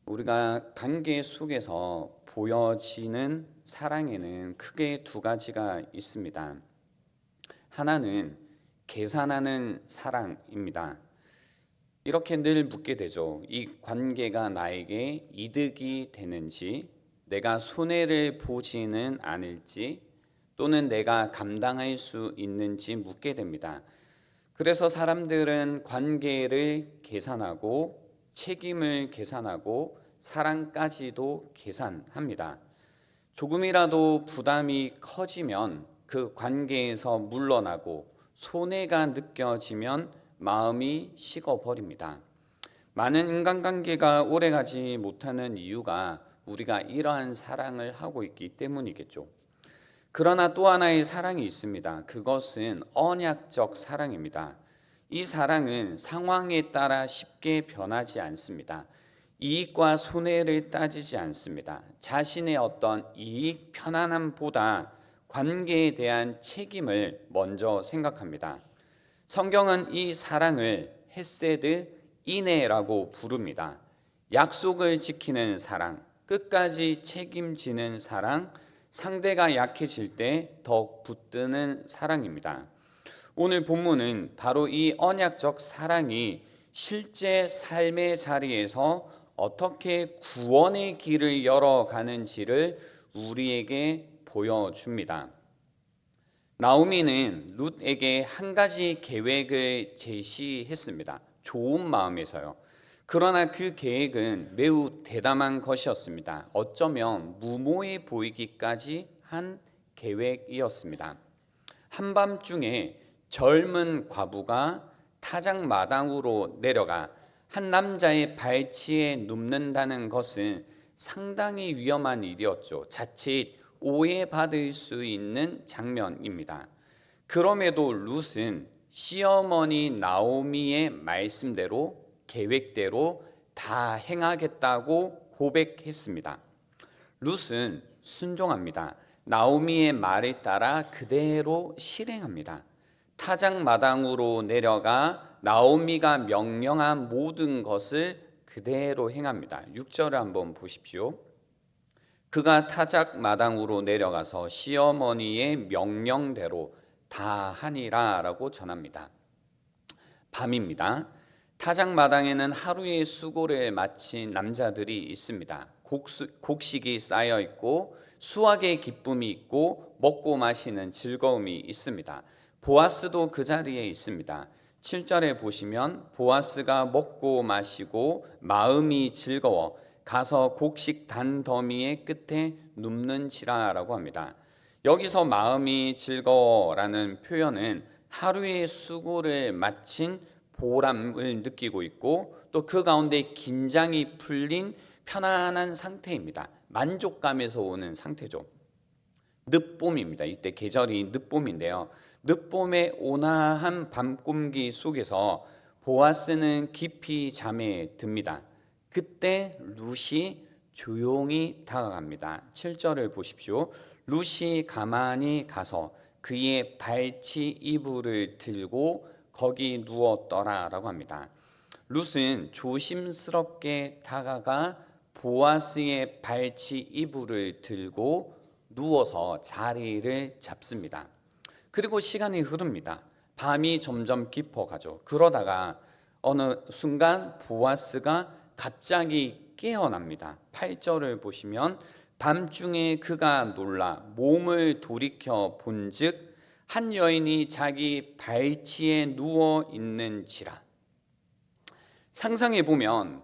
우리가 관계 속에서 보여지는 사랑에는 크게 두 가지가 있습니다. 하나는 계산하는 사랑입니다. 이렇게 늘 묻게 되죠. 이 관계가 나에게 이득이 되는지, 내가 손해를 보지는 않을지, 또는 내가 감당할 수 있는지 묻게 됩니다. 그래서 사람들은 관계를 계산하고 책임을 계산하고 사랑까지도 계산합니다. 조금이라도 부담이 커지면 그 관계에서 물러나고 손해가 느껴지면 마음이 식어버립니다. 많은 인간관계가 오래가지 못하는 이유가 우리가 이러한 사랑을 하고 있기 때문이겠죠. 그러나 또 하나의 사랑이 있습니다. 그것은 언약적 사랑입니다. 이 사랑은 상황에 따라 쉽게 변하지 않습니다. 이익과 손해를 따지지 않습니다. 자신의 어떤 이익, 편안함보다 관계에 대한 책임을 먼저 생각합니다. 성경은 이 사랑을 헤세드 이네라고 부릅니다. 약속을 지키는 사랑, 끝까지 책임지는 사랑, 상대가 약해질 때 더 붙드는 사랑입니다. 오늘 본문은 바로 이 언약적 사랑이 실제 삶의 자리에서 어떻게 구원의 길을 열어가는지를 우리에게 보여줍니다. 나오미는 룻에게 한 가지 계획을 제시했습니다. 좋은 마음에서요. 그러나 그 계획은 매우 대담한 것이었습니다. 어쩌면 무모해 보이기까지 한 계획이었습니다. 한밤중에 젊은 과부가 타작 마당으로 내려가 한 남자의 발치에 눕는다는 것은 상당히 위험한 일이었죠. 자칫 오해받을 수 있는 장면입니다. 그럼에도 룻은 시어머니 나오미의 말씀대로 계획대로 다 행하겠다고 고백했습니다. 룻은 순종합니다. 나오미의 말에 따라 그대로 실행합니다. 타작 마당으로 내려가 나오미가 명령한 모든 것을 그대로 행합니다. 6절을 한번 보십시오. 그가 타작 마당으로 내려가서 시어머니의 명령대로 다 하니라 라고 전합니다. 밤입니다. 타작 마당에는 하루의 수고를 마친 남자들이 있습니다. 곡식이 쌓여 있고 수확의 기쁨이 있고 먹고 마시는 즐거움이 있습니다. 보아스도 그 자리에 있습니다. 7절에 보시면 보아스가 먹고 마시고 마음이 즐거워 가서 곡식 단더미의 끝에 눕는지라라고 합니다. 여기서 마음이 즐거워라는 표현은 하루의 수고를 마친 보람을 느끼고 있고 또 그 가운데 긴장이 풀린 편안한 상태입니다. 만족감에서 오는 상태죠. 늦봄입니다. 이때 계절이 늦봄인데요. 늦봄의 온화한 밤공기 속에서 보아스는 깊이 잠에 듭니다. 그때 룻이 조용히 다가갑니다. 7절을 보십시오. 룻이 가만히 가서 그의 발치 이불을 들고 거기 누웠더라 라고 합니다. 룻은 조심스럽게 다가가 보아스의 발치 이불을 들고 누워서 자리를 잡습니다. 그리고 시간이 흐릅니다. 밤이 점점 깊어가죠. 그러다가 어느 순간 보아스가 갑자기 깨어납니다. 8절을 보시면 밤중에 그가 놀라 몸을 돌이켜 본즉 한 여인이 자기 발치에 누워 있는지라. 상상해 보면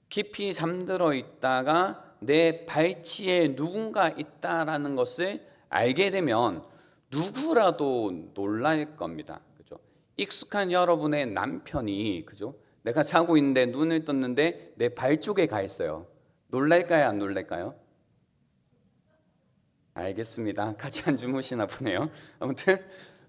깊이 잠들어 있다가 내 발치에 누군가 있다라는 것을 알게 되면 누구라도 놀랄 겁니다. 그죠? 익숙한 여러분의 남편이 그죠? 내가 자고 있는데 눈을 떴는데 내 발 쪽에 가 있어요. 놀랄까요, 안 놀랄까요? 알겠습니다. 같이 안 주무시나 보네요. 아무튼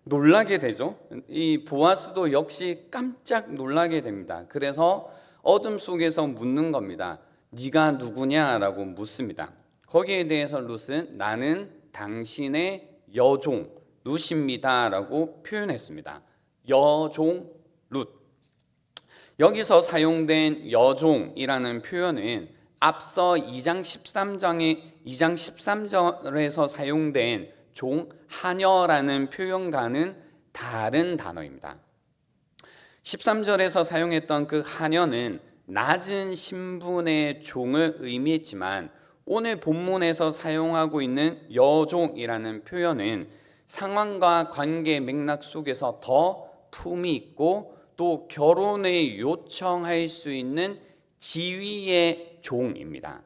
놀라게 되죠. 이 보아스도 역시 깜짝 놀라게 됩니다. 그래서 어둠 속에서 묻는 겁니다. 네가 누구냐라고 묻습니다. 거기에 대해서 룻은 나는 당신의 여종 룻입니다라고 표현했습니다. 여종 룻. 여기서 사용된 여종이라는 표현은 앞서 2장 13절에서 사용된 종 하녀라는 표현과는 다른 단어입니다. 13절에서 사용했던 그 하녀는 낮은 신분의 종을 의미했지만 오늘 본문에서 사용하고 있는 여종이라는 표현은 상황과 관계 맥락 속에서 더 품이 있고 또 결혼을 요청할 수 있는 지위의 종입니다.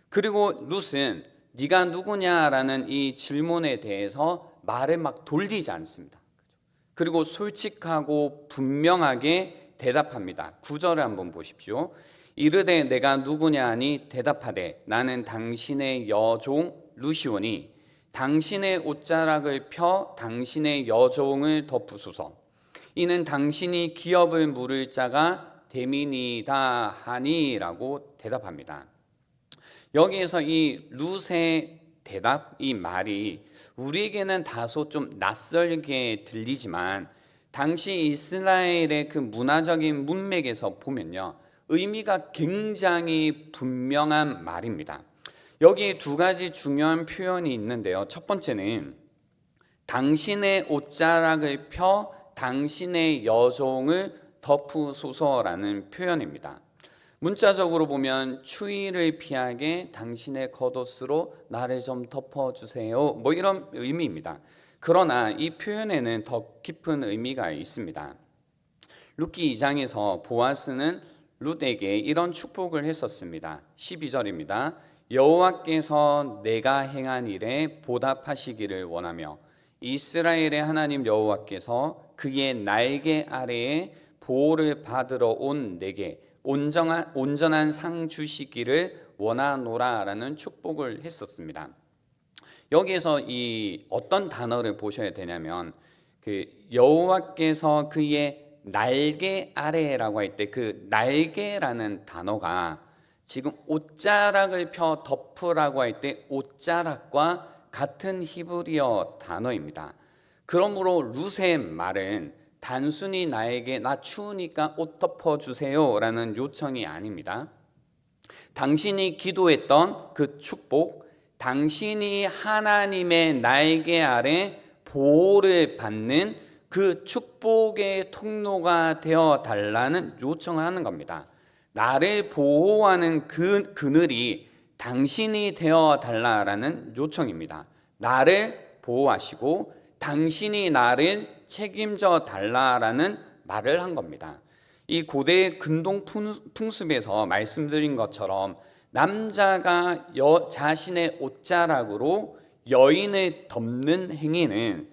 그리고 룻은 네가 누구냐라는 이 질문에 대해서 말을 막 돌리지 않습니다. 그리고 솔직하고 분명하게 대답합니다. 9절을 한번 보십시오. 이르되 내가 누구냐 하니 대답하되 나는 당신의 여종 룻이오니 당신의 옷자락을 펴 당신의 여종을 덮으소서. 이는 당신이 기업을 물을 자가 됨이니이다 하니라고 대답합니다. 여기에서 이 룻의 대답, 이 말이 우리에게는 다소 좀 낯설게 들리지만 당시 이스라엘의 그 문화적인 문맥에서 보면요, 의미가 굉장히 분명한 말입니다. 여기에 두 가지 중요한 표현이 있는데요. 첫 번째는 당신의 옷자락을 펴 당신의 여종을 덮으소서라는 표현입니다. 문자적으로 보면 추위를 피하게 당신의 겉옷으로 나를 좀 덮어주세요, 뭐 이런 의미입니다. 그러나 이 표현에는 더 깊은 의미가 있습니다. 룻기 2장에서 보아스는 룻에게 이런 축복을 했었습니다. 12절입니다. 여호와께서 내가 행한 일에 보답하시기를 원하며 이스라엘의 하나님 여호와께서 그의 날개 아래에 보호를 받으러 온 내게 온전한 상 주시기를 원하노라라는 축복을 했었습니다. 여기에서 이 어떤 단어를 보셔야 되냐면 그 여호와께서 그의 날개 아래라고 할 때 그 날개라는 단어가 지금 옷자락을 펴 덮으라고 할 때 옷자락과 같은 히브리어 단어입니다. 그러므로 룻의 말은 단순히 나에게 나 추우니까 옷 덮어주세요 라는 요청이 아닙니다. 당신이 기도했던 그 축복, 당신이 하나님의 날개 아래 보호를 받는 그 축복의 통로가 되어 달라는 요청을 하는 겁니다. 나를 보호하는 그 그늘이 당신이 되어 달라라는 요청입니다. 나를 보호하시고 당신이 나를 책임져 달라라는 말을 한 겁니다. 이 고대 근동 풍습에서 말씀드린 것처럼 남자가 자신의 옷자락으로 여인을 덮는 행위는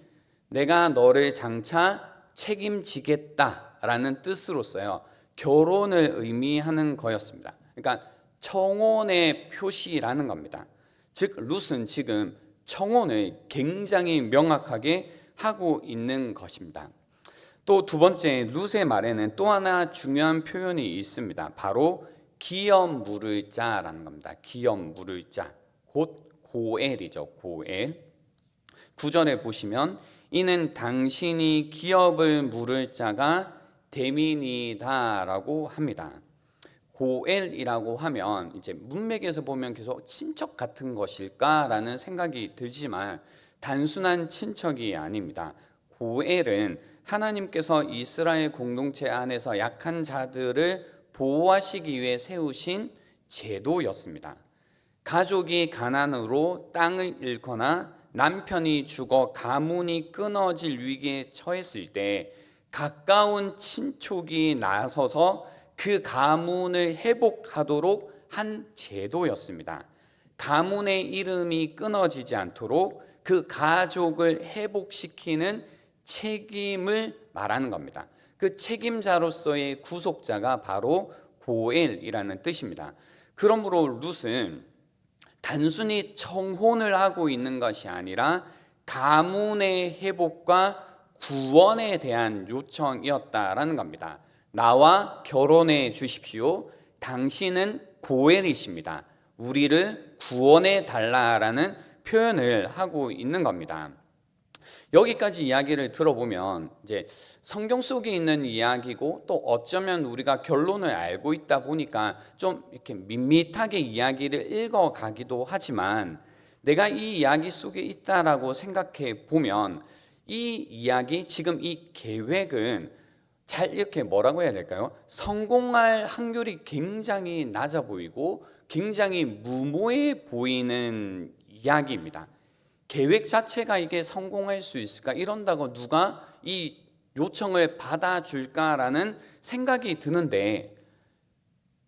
내가 너를 장차 책임지겠다라는 뜻으로서요, 결혼을 의미하는 거였습니다. 그러니까 청혼의 표시라는 겁니다. 즉 룻은 지금 청혼을 굉장히 명확하게 하고 있는 것입니다. 또 두 번째, 룻의 말에는 또 하나 중요한 표현이 있습니다. 바로 기업 물을 자라는 겁니다. 기업 물을 자, 곧 고엘이죠. 고엘. 9절에 보시면 이는 당신이 기업을 물을 자가 됨이니다라고 합니다. 고엘이라고 하면 이제 문맥에서 보면 계속 친척 같은 것일까라는 생각이 들지만 단순한 친척이 아닙니다. 고엘은 하나님께서 이스라엘 공동체 안에서 약한 자들을 보호하시기 위해 세우신 제도였습니다. 가족이 가난으로 땅을 잃거나 남편이 죽어 가문이 끊어질 위기에 처했을 때 가까운 친족이 나서서 그 가문을 회복하도록 한 제도였습니다. 가문의 이름이 끊어지지 않도록 그 가족을 회복시키는 책임을 말하는 겁니다. 그 책임자로서의 구속자가 바로 고엘이라는 뜻입니다. 그러므로 룻은 단순히 청혼을 하고 있는 것이 아니라 가문의 회복과 구원에 대한 요청이었다라는 겁니다. 나와 결혼해 주십시오. 당신은 고엘이십니다. 우리를 구원해 달라라는 표현을 하고 있는 겁니다. 여기까지 이야기를 들어보면 이제 성경 속에 있는 이야기고 또 어쩌면 우리가 결론을 알고 있다 보니까 좀 이렇게 밋밋하게 이야기를 읽어가기도 하지만 내가 이 이야기 속에 있다라고 생각해 보면 이 이야기, 지금 이 계획은 잘 이렇게 뭐라고 해야 될까요? 성공할 확률이 굉장히 낮아 보이고 굉장히 무모해 보이는 이야기입니다. 계획 자체가 이게 성공할 수 있을까? 이런다고 누가 이 요청을 받아줄까라는 생각이 드는데,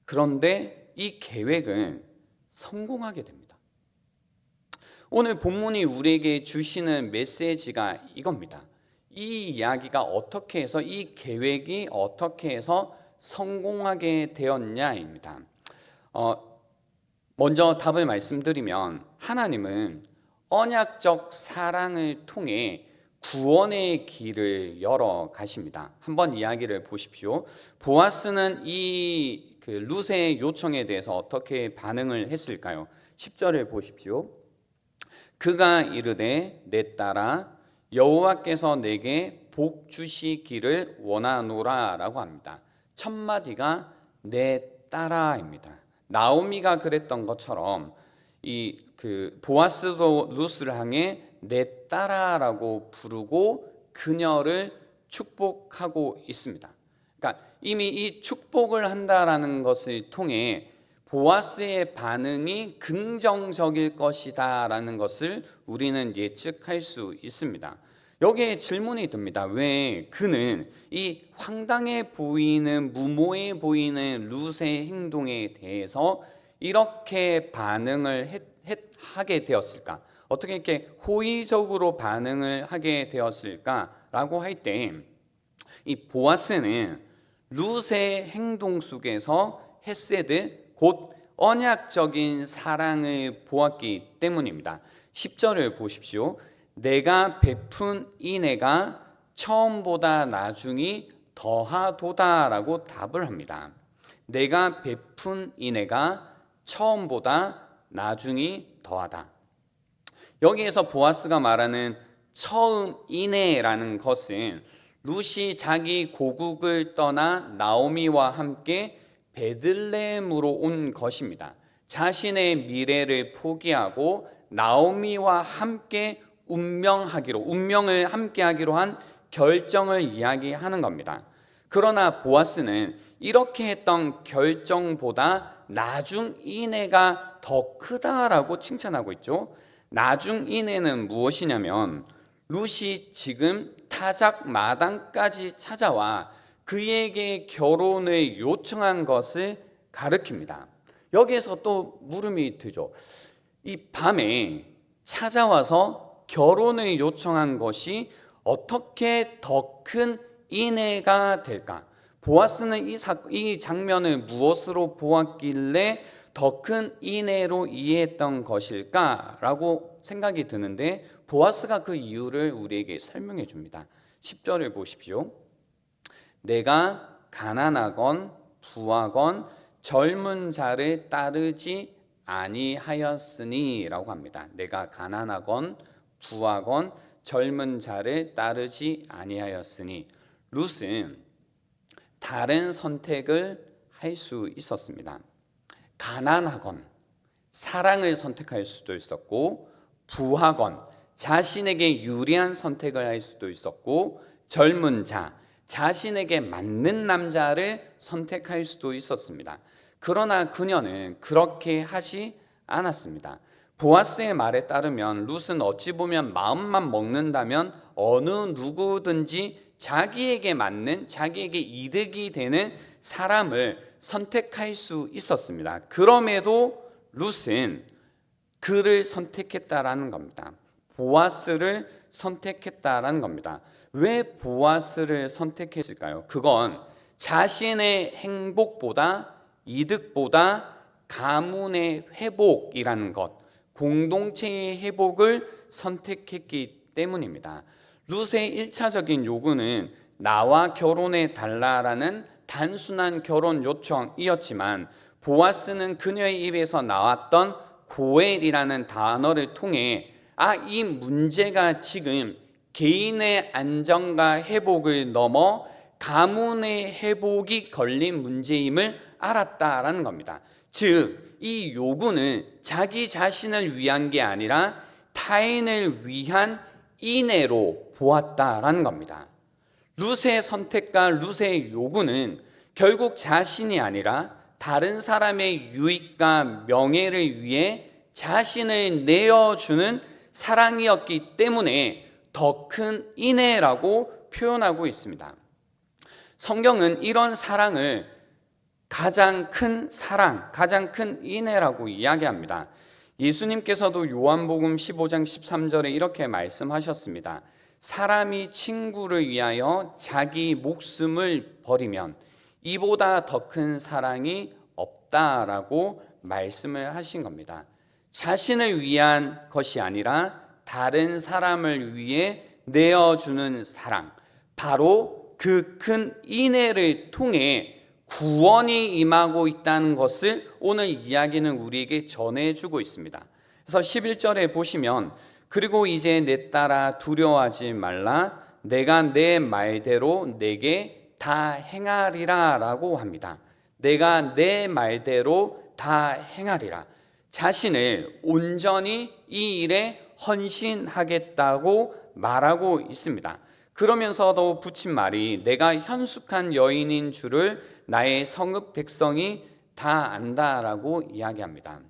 그런데 이 계획은 성공하게 됩니다. 오늘 본문이 우리에게 주시는 메시지가 이겁니다. 이 이야기가 어떻게 해서, 이 계획이 어떻게 해서 성공하게 되었냐입니다. 먼저 답을 말씀드리면, 하나님은 언약적 사랑을 통해 구원의 길을 열어 가십니다. 한번 이야기를 보십시오. 보아스는 이 룻의 요청에 대해서 어떻게 반응을 했을까요? 10절을 보십시오. 그가 이르되 내 딸아 여호와께서 내게 복 주시기를 원하노라 라고 합니다. 첫 마디가 내 딸아입니다. 나오미가 그랬던 것처럼 이 보아스도 룻을 향해 내 딸아라고 부르고 그녀를 축복하고 있습니다. 그러니까 이미 이 축복을 한다라는 것을 통해 보아스의 반응이 긍정적일 것이다라는 것을 우리는 예측할 수 있습니다. 여기에 질문이 듭니다. 왜 그는 이 황당해 보이는, 무모해 보이는 룻의 행동에 대해서 이렇게 반응을 하게 되었을까? 어떻게 이렇게 호의적으로 반응을 하게 되었을까라고 할 때, 이 보아스는 룻의 행동 속에서 헤세드, 곧 언약적인 사랑을 보았기 때문입니다. 10절을 보십시오. 내가 베푼 인애가 처음보다 나중이 더하도다라고 답을 합니다. 내가 베푼 인애가 처음보다 나중이 더하다. 여기에서 보아스가 말하는 처음 인애라는 것은 룻이 자기 고국을 떠나 나오미와 함께 베들레헴으로 온 것입니다. 자신의 미래를 포기하고 나오미와 함께 운명을 함께하기로 한 결정을 이야기하는 겁니다. 그러나 보아스는 이렇게 했던 결정보다 나중 인애가 더 크다라고 칭찬하고 있죠. 나중 인애는 무엇이냐면 룻이 지금 타작 마당까지 찾아와 그에게 결혼을 요청한 것을 가리킵니다. 여기에서 또 물음이 들죠. 이 밤에 찾아와서 결혼을 요청한 것이 어떻게 더 큰 인애가 될까? 보아스는 이 장면을 무엇으로 보았길래 더 큰 인애로 이해했던 것일까라고 생각이 드는데, 보아스가 그 이유를 우리에게 설명해 줍니다. 10절을 보십시오. 내가 가난하건 부하건 젊은 자를 따르지 아니하였으니 라고 합니다. 내가 가난하건 부하건 젊은 자를 따르지 아니하였으니, 룻은 다른 선택을 할 수 있었습니다. 가난하건 사랑을 선택할 수도 있었고, 부하건 자신에게 유리한 선택을 할 수도 있었고, 젊은 자 자신에게 맞는 남자를 선택할 수도 있었습니다. 그러나 그녀는 그렇게 하지 않았습니다. 보아스의 말에 따르면 룻은 어찌 보면 마음만 먹는다면 어느 누구든지 자기에게 맞는, 자기에게 이득이 되는 사람을 선택할 수 있었습니다. 그럼에도 룻은 그를 선택했다라는 겁니다. 보아스를 선택했다라는 겁니다. 왜 보아스를 선택했을까요? 그건 자신의 행복보다, 이득보다 가문의 회복이라는 것, 공동체의 회복을 선택했기 때문입니다. 룻의 1차적인 요구는 나와 결혼해 달라라는 단순한 결혼 요청이었지만, 보아스는 그녀의 입에서 나왔던 고엘이라는 단어를 통해 이 문제가 지금 개인의 안정과 회복을 넘어 가문의 회복이 걸린 문제임을 알았다라는 겁니다. 즉, 이 요구는 자기 자신을 위한 게 아니라 타인을 위한 인애로 보았다라는 겁니다. 룻의 선택과 룻의 요구는 결국 자신이 아니라 다른 사람의 유익과 명예를 위해 자신을 내어주는 사랑이었기 때문에 더 큰 인애라고 표현하고 있습니다. 성경은 이런 사랑을 가장 큰 사랑, 가장 큰 인애라고 이야기합니다. 예수님께서도 요한복음 15장 13절에 이렇게 말씀하셨습니다. 사람이 친구를 위하여 자기 목숨을 버리면 이보다 더 큰 사랑이 없다라고 말씀을 하신 겁니다. 자신을 위한 것이 아니라 다른 사람을 위해 내어주는 사랑, 바로 그 큰 인애를 통해 구원이 임하고 있다는 것을 오늘 이야기는 우리에게 전해주고 있습니다. 그래서 11절에 보시면 그리고 이제 내 딸아 두려워하지 말라 내가 내 말대로 내게 다 행하리라 라고 합니다. 내가 내 말대로 다 행하리라. 자신을 온전히 이 일에 헌신하겠다고 말하고 있습니다. 그러면서도 붙인 말이 내가 현숙한 여인인 줄을 나의 성읍 백성이 다 안다라고 이야기합니다.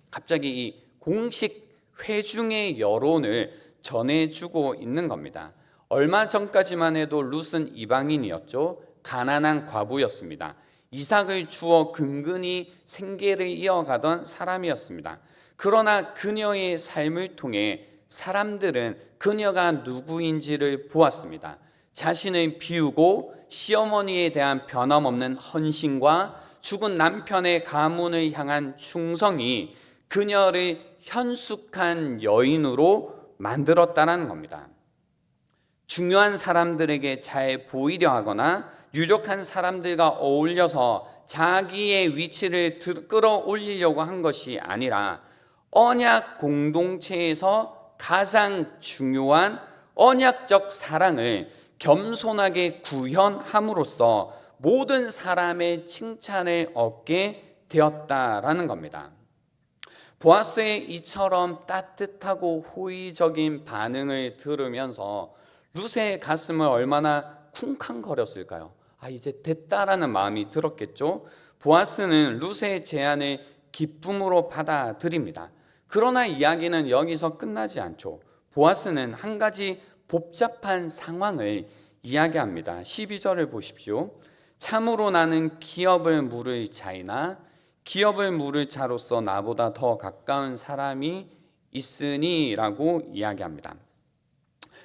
갑자기 이 공식 회중의 여론을 전해주고 있는 겁니다. 얼마 전까지만 해도 룻은 이방인이었죠. 가난한 과부였습니다. 이삭을 주어 근근히 생계를 이어가던 사람이었습니다. 그러나 그녀의 삶을 통해 사람들은 그녀가 누구인지를 보았습니다. 자신을 비우고 시어머니에 대한 변함없는 헌신과 죽은 남편의 가문을 향한 충성이 그녀를 현숙한 여인으로 만들었다는 겁니다. 중요한 사람들에게 잘 보이려 하거나 유력한 사람들과 어울려서 자기의 위치를 끌어올리려고 한 것이 아니라 언약 공동체에서 가장 중요한 언약적 사랑을 겸손하게 구현함으로써 모든 사람의 칭찬을 얻게 되었다라는 겁니다. 보아스의 이처럼 따뜻하고 호의적인 반응을 들으면서 룻의 가슴을 얼마나 쿵쾅거렸을까요? 이제 됐다라는 마음이 들었겠죠. 보아스는 룻의 제안을 기쁨으로 받아들입니다. 그러나 이야기는 여기서 끝나지 않죠. 보아스는 한 가지 복잡한 상황을 이야기합니다. 12절을 보십시오. 참으로 나는 기업을 물을 자이나 기업을 물을 자로서 나보다 더 가까운 사람이 있으니 라고 이야기합니다.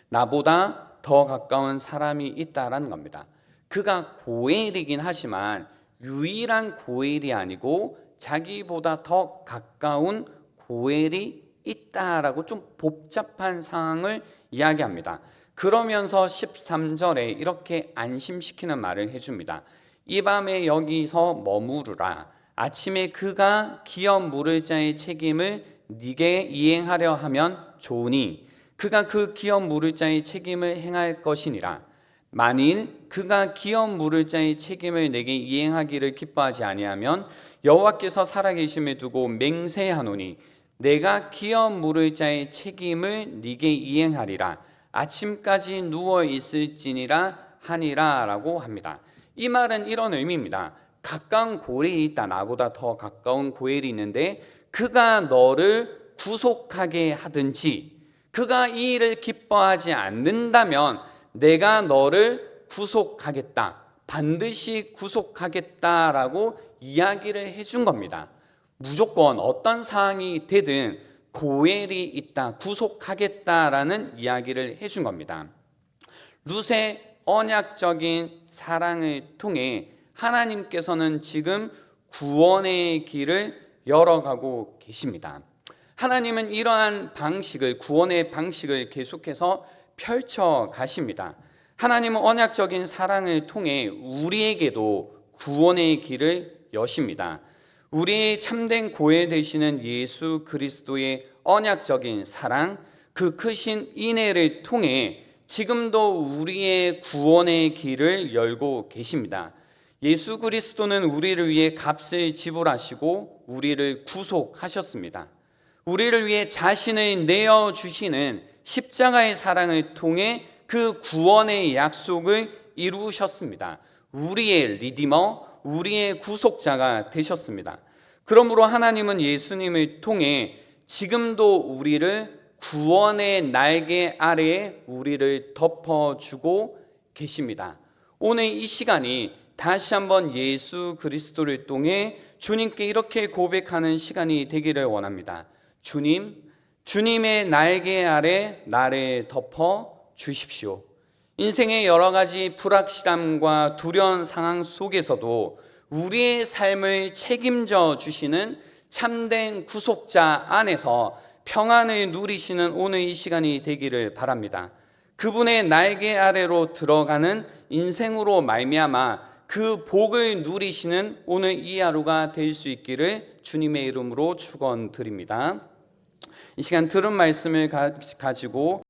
나보다 더 가까운 사람이 있다라는 겁니다. 그가 고엘이긴 하지만 유일한 고엘이 아니고 자기보다 더 가까운 고엘이 있다라고 좀 복잡한 상황을 이야기합니다. 그러면서 13절에 이렇게 안심시키는 말을 해줍니다. 이 밤에 여기서 머무르라. 아침에 그가 기업 물을 자의 책임을 네게 이행하려 하면 좋으니 그가 그 기업 물을 자의 책임을 행할 것이니라. 만일 그가 기업 물을 자의 책임을 내게 이행하기를 기뻐하지 아니하면 여호와께서 살아계심을 두고 맹세하노니 내가 기업 물을 자의 책임을 네게 이행하리라. 아침까지 누워 있을지니라 하니라 라고 합니다. 이 말은 이런 의미입니다. 가까운 고엘이 있다. 나보다 더 가까운 고엘이 있는데 그가 너를 구속하게 하든지 그가 이 일을 기뻐하지 않는다면 내가 너를 구속하겠다. 반드시 구속하겠다라고 이야기를 해준 겁니다. 무조건 어떤 상황이 되든 고엘이 있다, 구속하겠다라는 이야기를 해준 겁니다. 룻의 언약적인 사랑을 통해 하나님께서는 지금 구원의 길을 열어가고 계십니다. 하나님은 이러한 방식을, 구원의 방식을 계속해서 펼쳐 가십니다. 하나님은 언약적인 사랑을 통해 우리에게도 구원의 길을 여십니다. 우리의 참된 고엘 되시는 예수 그리스도의 언약적인 사랑, 그 크신 인애를 통해 지금도 우리의 구원의 길을 열고 계십니다. 예수 그리스도는 우리를 위해 값을 지불하시고 우리를 구속하셨습니다. 우리를 위해 자신을 내어주시는 십자가의 사랑을 통해 그 구원의 약속을 이루셨습니다. 우리의 리디머, 우리의 구속자가 되셨습니다. 그러므로 하나님은 예수님을 통해 지금도 우리를 구원의 날개 아래에 우리를 덮어주고 계십니다. 오늘 이 시간이 다시 한번 예수 그리스도를 통해 주님께 이렇게 고백하는 시간이 되기를 원합니다. 주님, 주님의 날개 아래 나를 덮어 주십시오. 인생의 여러 가지 불확실함과 두려운 상황 속에서도 우리의 삶을 책임져 주시는 참된 구속자 안에서 평안을 누리시는 오늘 이 시간이 되기를 바랍니다. 그분의 날개 아래로 들어가는 인생으로 말미암아 그 복을 누리시는 오늘 이 하루가 될 수 있기를 주님의 이름으로 축원드립니다. 이 시간 들은 말씀을 가지고